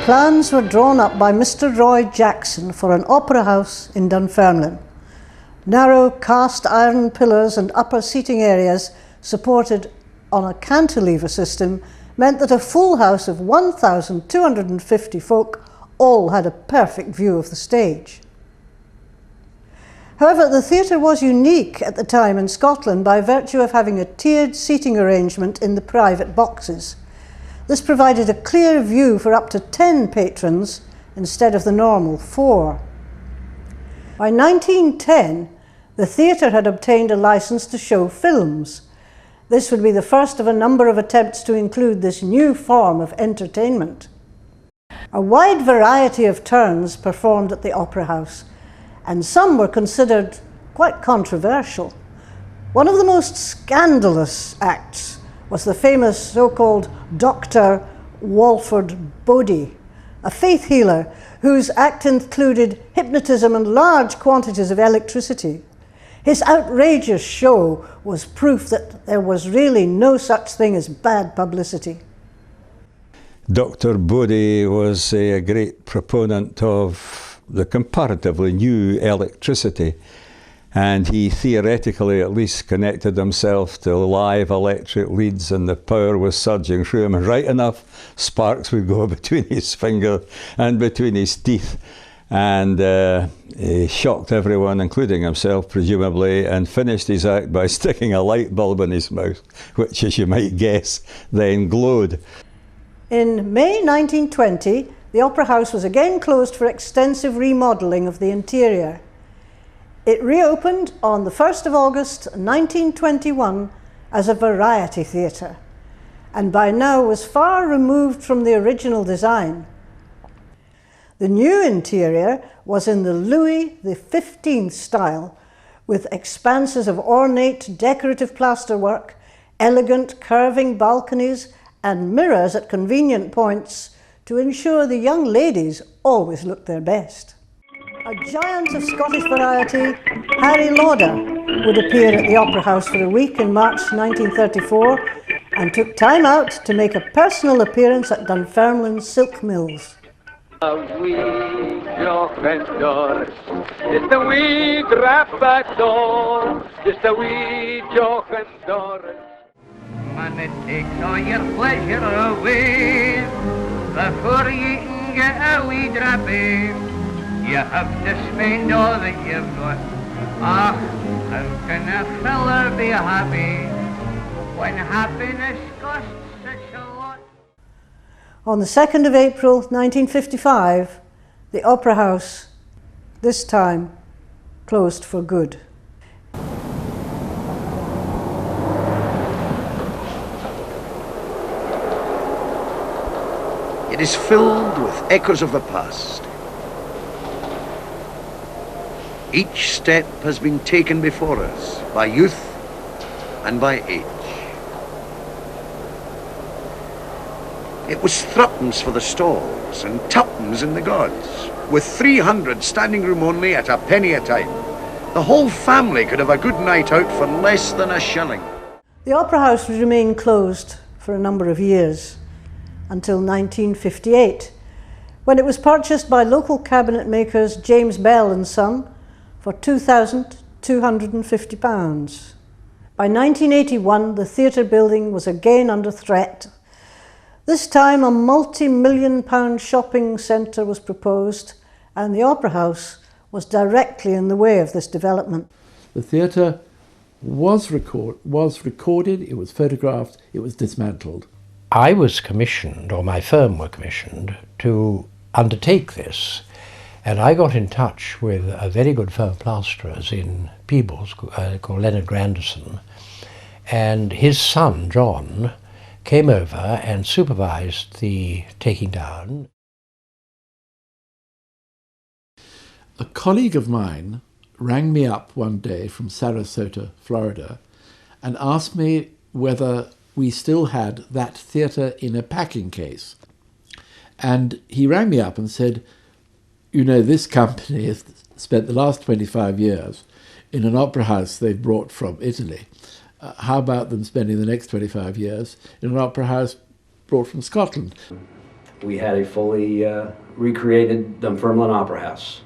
plans were drawn up by Mr. Roy Jackson for an opera house in Dunfermline. Narrow cast iron pillars and upper seating areas supported on a cantilever system meant that a full house of 1,250 folk all had a perfect view of the stage. However, the theatre was unique at the time in Scotland by virtue of having a tiered seating arrangement in the private boxes. This provided a clear view for up to 10 patrons instead of the normal 4. By 1910, the theatre had obtained a licence to show films. This would be the first of a number of attempts to include this new form of entertainment. A wide variety of turns performed at the Opera House, and some were considered quite controversial. One of the most scandalous acts was the famous so-called Dr. Walford Bodie, a faith healer whose act included hypnotism and large quantities of electricity. His outrageous show was proof that there was really no such thing as bad publicity. Dr. Bodie was a great proponent of the comparatively new electricity, and he theoretically at least connected himself to live electric leads, and the power was surging through him right enough sparks would go between his finger and between his teeth, and he shocked everyone, including himself presumably, and finished his act by sticking a light bulb in his mouth, which, as you might guess, then glowed. In May 1920, the Opera House was again closed for extensive remodelling of the interior. It reopened on the 1st of August 1921 as a variety theatre, and by now was far removed from the original design. The new interior was in the Louis XV style, with expanses of ornate decorative plasterwork, elegant curving balconies, and mirrors at convenient points to ensure the young ladies always looked their best. A giant of Scottish variety, Harry Lauder, would appear at the Opera House for a week in March 1934 and took time out to make a personal appearance at Dunfermline silk mills. A wee jochen door, just a wee drap at door, just a wee jochen door. Man, it takes all your pleasure away before you can get a wee drappy. You have to spend all that you've got. Ah, how can a fella be happy when happiness costs such a lot? On the 2nd of April 1955, the Opera House, this time, closed for good. It is filled with echoes of the past. Each step has been taken before us by youth and by age. It was threepence for the stalls and tuppence in the gods, with 300 standing room only at a penny a time. The whole family could have a good night out for less than a shilling. The Opera House would remain closed for a number of years, until 1958, when it was purchased by local cabinet makers James Bell and Son for £2,250. By 1981, the theatre building was again under threat. This time a multi-million-pound shopping centre was proposed, and the Opera House was directly in the way of this development. The theatre was recorded, it was photographed, it was dismantled. I was commissioned, or my firm were commissioned, to undertake this, and I got in touch with a very good firm of plasterers in Peebles called Leonard Grandison, and his son, John, came over and supervised the taking down. A colleague of mine rang me up one day from Sarasota, Florida, and asked me whether we still had that theatre in a packing case. And he rang me up and said, you know, this company has spent the last 25 years in an opera house they've brought from Italy. How about them spending the next 25 years in an opera house brought from Scotland? we had a fully recreated Dunfermline Opera House.